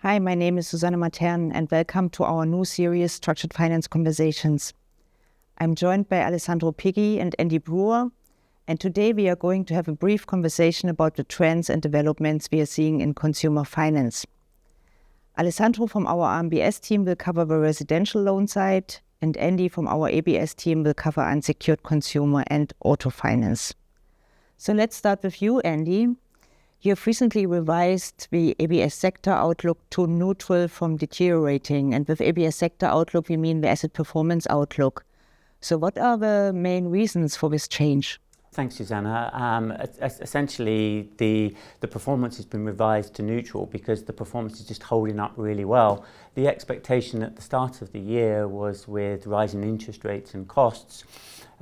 Hi, my name is Susanne Matern and welcome to our new series, Structured Finance Conversations. I'm joined by Alessandro Pighi and Andy Brewer, and today we are going to have a brief conversation about the trends and developments we are seeing in consumer finance. Alessandro from our RMBS team will cover the residential loan side, and Andy from our ABS team will cover unsecured consumer and auto finance. So let's start with you, Andy. You have recently revised the ABS sector outlook to neutral from deteriorating. And with ABS sector outlook, we mean the asset performance outlook. So what are the main reasons for this change? Thanks, Susanna. Essentially, the performance has been revised to neutral because the performance is just holding up really well. The expectation at the start of the year was with rising interest rates and costs,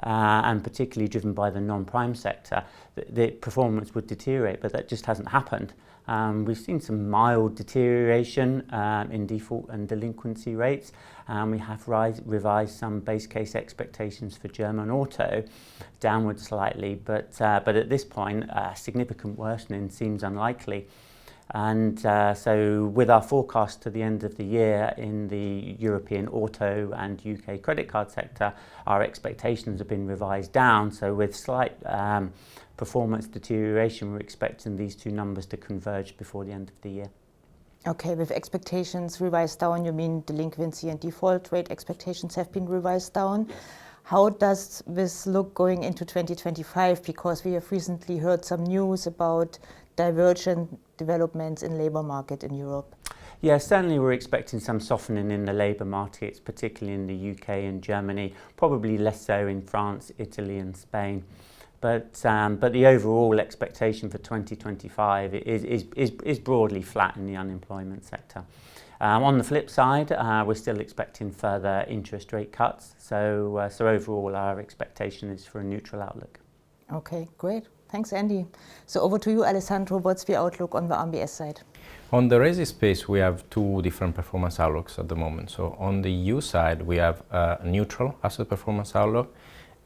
and particularly driven by the non-prime sector, the performance would deteriorate, but that just hasn't happened. We've seen some mild deterioration in default and delinquency rates. We have revised some base case expectations for German auto downwards slightly, but at this point, significant worsening seems unlikely. And so with our forecast to the end of the year in the European auto and UK credit card sector, our expectations have been revised down. So with slight performance deterioration, we're expecting these two numbers to converge before the end of the year. Okay, with expectations revised down, you mean delinquency and default rate expectations have been revised down. How does this look going into 2025? Because we have recently heard some news about divergent developments in labour market in Europe. Yeah, certainly we're expecting some softening in the labour markets, particularly in the UK and Germany, probably less so in France, Italy and Spain. But the overall expectation for 2025 is broadly flat in the unemployment sector. On the flip side, we're still expecting further interest rate cuts. So overall, our expectation is for a neutral outlook. Okay, great. Thanks, Andy. So over to you, Alessandro. What's the outlook on the RMBS side? On the resi space, we have two different performance outlooks at the moment. So on the EU side, we have a neutral asset performance outlook.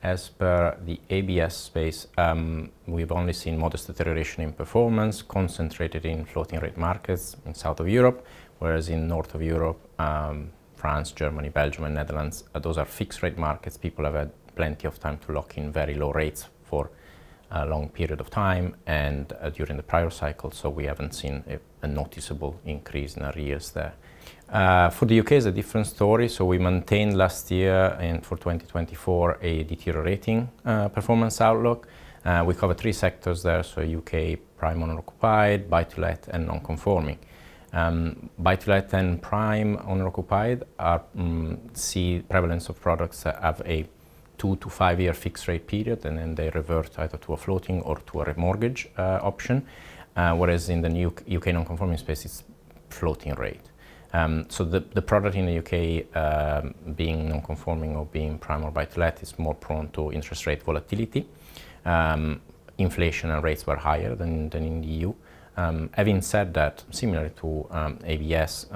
As per the ABS space, we've only seen modest deterioration in performance, concentrated in floating rate markets in south of Europe, whereas in north of Europe, France, Germany, Belgium and Netherlands, those are fixed rate markets. People have had plenty of time to lock in very low rates for a long period of time and during the prior cycle, so we haven't seen a noticeable increase in arrears there. For the UK, it's a different story. So we maintained last year and for 2024 a deteriorating performance outlook. We cover three sectors there, so UK prime owner-occupied, buy-to-let and non-conforming. Buy-to-let and prime owner-occupied see prevalence of products that have a 2 to 5 year fixed rate period, and then they revert either to a floating or to a remortgage option, whereas in the UK non-conforming space it's floating rate. So the product in the UK, being non-conforming or being prime or buy-to-let, is more prone to interest rate volatility. Inflation and rates were higher than in the EU. Having said that, similar to ABS,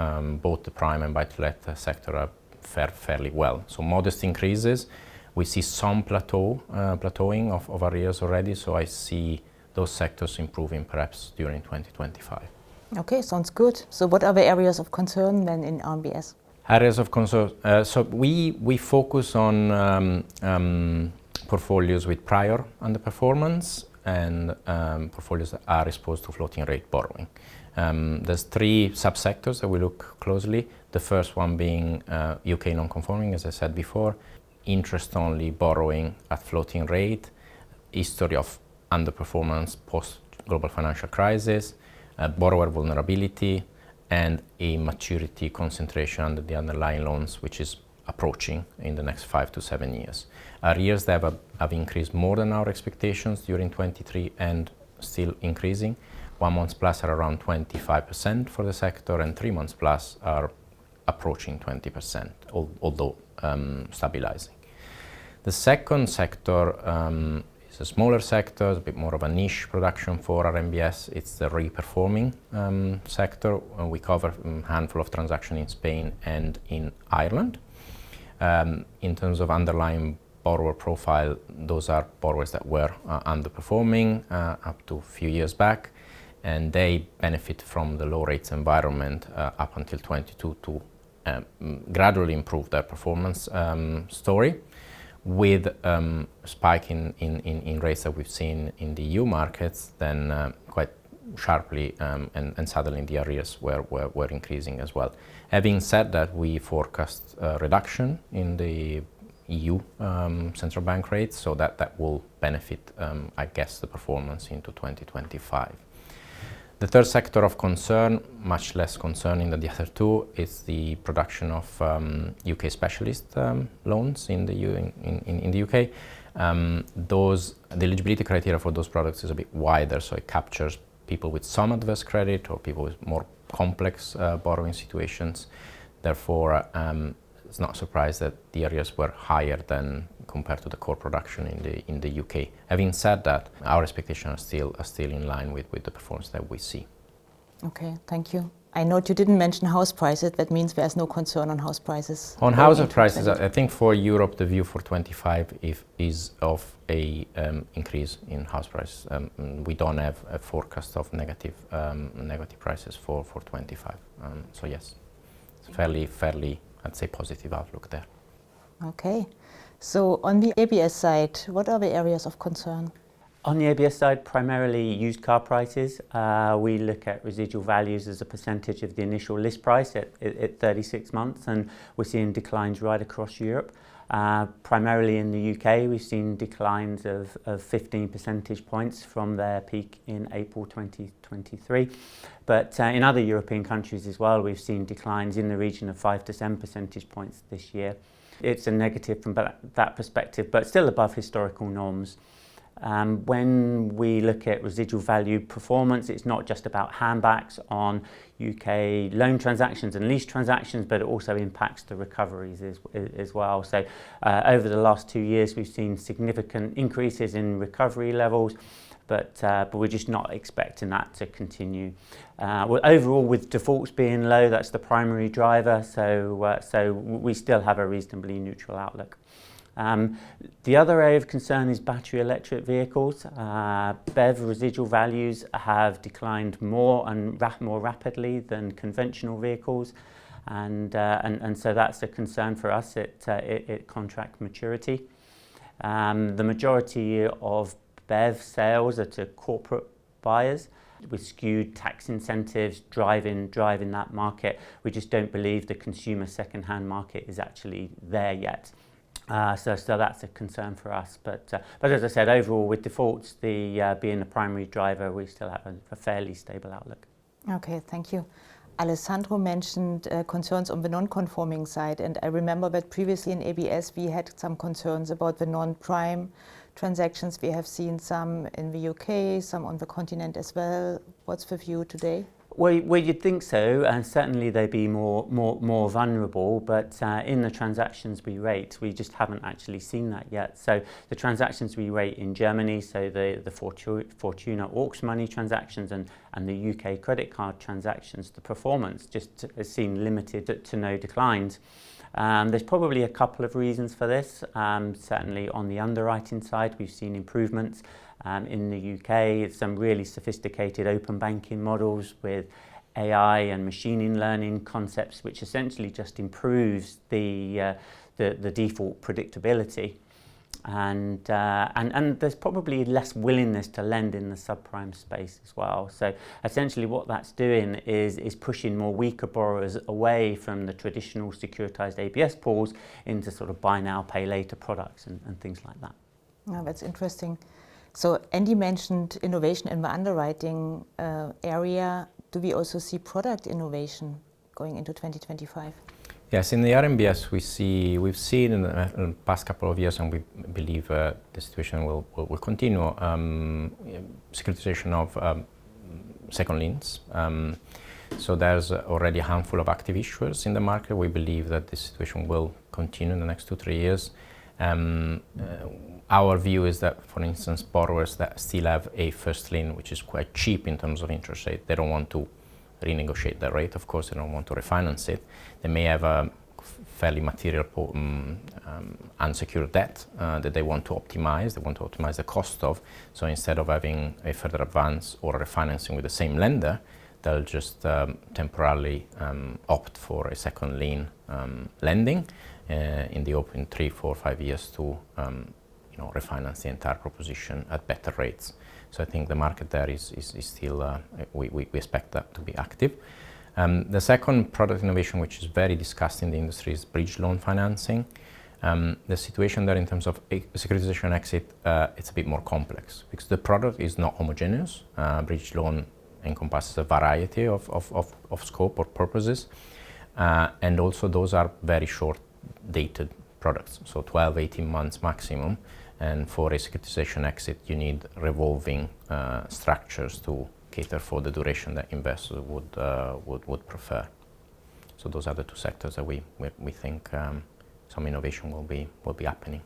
both the prime and buy-to-let sector are fairly well. So modest increases. We see some plateauing of arrears already, so I see those sectors improving perhaps during 2025. Okay, sounds good. So what are the areas of concern then in RMBS? Areas of concern. So we focus on portfolios with prior underperformance and portfolios that are exposed to floating rate borrowing. There's three subsectors that we look closely. The first one being UK non-conforming, as I said before, interest-only borrowing at floating rate, history of underperformance post-global financial crisis, borrower vulnerability, and a maturity concentration under the underlying loans, which is approaching in the next 5 to 7 years. Arrears that have increased more than our expectations during 23 and still increasing. 1 month plus are around 25% for the sector, and 3 months plus are approaching 20%, although stabilizing. The second sector is a smaller sector, a bit more of a niche production for RMBS. It's the reperforming sector. We cover a handful of transactions in Spain and in Ireland. In terms of underlying borrower profile, those are borrowers that were underperforming up to a few years back, and they benefit from the low rates environment up until 22 to gradually improve their performance story. With spike in rates that we've seen in the EU markets, then quite sharply and suddenly the arrears were increasing as well. Having said that, we forecast a reduction in the EU central bank rates, so that will benefit, I guess, the performance into 2025. The third sector of concern, much less concerning than the other two, is the production of UK specialist loans in the UK. The eligibility criteria for those products is a bit wider, so it captures people with some adverse credit or people with more complex borrowing situations. Therefore, it's not surprised that the arrears were higher than compared to the core production in the UK. Having said that, our expectations are still in line with the performance that we see. Okay, thank you. I note you didn't mention house prices. That means there's no concern on house prices. On house prices, I think for Europe, the view for 25 is of a increase in house prices. We don't have a forecast of negative prices for 25. So yes, it's fairly, I'd say, positive outlook there. Okay. So on the ABS side, what are the areas of concern? On the ABS side, primarily used car prices. We look at residual values as a percentage of the initial list price at 36 months, and we're seeing declines right across Europe. Primarily in the UK, we've seen declines of 15 percentage points from their peak in April 2023. But in other European countries as well, we've seen declines in the region of 5 to 7 percentage points this year. It's a negative from that perspective, but still above historical norms. When we look at residual value performance, it's not just about handbacks on UK loan transactions and lease transactions, but it also impacts the recoveries as well. So over the last 2 years, we've seen significant increases in recovery levels, but we're just not expecting that to continue. Overall, with defaults being low, that's the primary driver, so we still have a reasonably neutral outlook. The other area of concern is battery electric vehicles. BEV residual values have declined more rapidly than conventional vehicles, and so that's a concern for us at contract maturity. The majority of BEV sales are to corporate buyers, with skewed tax incentives driving that market. We just don't believe the consumer second-hand market is actually there yet. So that's a concern for us. But as I said, overall, with defaults being the primary driver, we still have a fairly stable outlook. Okay, thank you. Alessandro mentioned concerns on the non-conforming side, and I remember that previously in ABS we had some concerns about the non-prime transactions. We have seen some in the UK, some on the continent as well. What's the view today? Well, you'd think so, and certainly they'd be more vulnerable, but in the transactions we rate, we just haven't actually seen that yet. So the transactions we rate in Germany, so the Fortuna auction money transactions and the UK credit card transactions, the performance just has seen limited to no declines. There's probably a couple of reasons for this. Certainly on the underwriting side, we've seen improvements. In the UK, some really sophisticated open banking models with AI and machine learning concepts, which essentially just improves the default predictability. And there's probably less willingness to lend in the subprime space as well. So essentially what that's doing is pushing more weaker borrowers away from the traditional securitized ABS pools into sort of buy now, pay later products and things like that. Oh, that's interesting. So Andy mentioned innovation in the underwriting area. Do we also see product innovation going into 2025? Yes, in the RMBS we've seen in the past couple of years, and we believe the situation will continue, securitization of second liens. So there's already a handful of active issuers in the market. We believe that this situation will continue in the next 2-3 years. Our view is that, for instance, borrowers that still have a first lien, which is quite cheap in terms of interest rate, they don't want to renegotiate that rate. Of course, they don't want to refinance it. They may have a fairly material unsecured debt that they want to optimize. They want to optimize the cost of. So instead of having a further advance or refinancing with the same lender, they'll just temporarily opt for a second lien lending in the hope in 3, 4, 5 years to refinance the entire proposition at better rates. So I think the market there is still, we expect that to be active. The second product innovation, which is very discussed in the industry, is bridge loan financing. The situation there in terms of securitization exit, it's a bit more complex because the product is not homogeneous. Bridge loan encompasses a variety of scope or purposes, and also those are very short dated products, so 12, 18 months maximum. And for a securitization exit, you need revolving structures to cater for the duration that investors would prefer. So those are the two sectors that we think some innovation will be happening.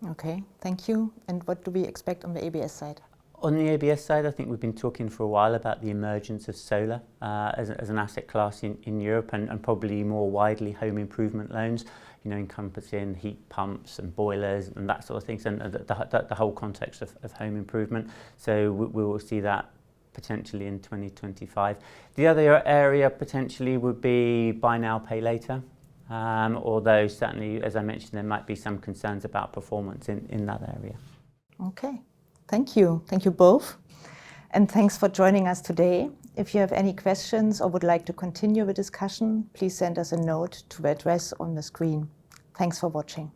Okay, thank you. And what do we expect on the ABS side? On the ABS side, I think we've been talking for a while about the emergence of solar as an asset class in Europe, and probably more widely home improvement loans, encompassing heat pumps and boilers and that sort of things, and the whole context of home improvement. So we will see that potentially in 2025. The other area potentially would be buy now, pay later, although certainly, as I mentioned, there might be some concerns about performance in that area. Okay. Thank you. Thank you both. And thanks for joining us today. If you have any questions or would like to continue the discussion, please send us a note to the address on the screen. Thanks for watching.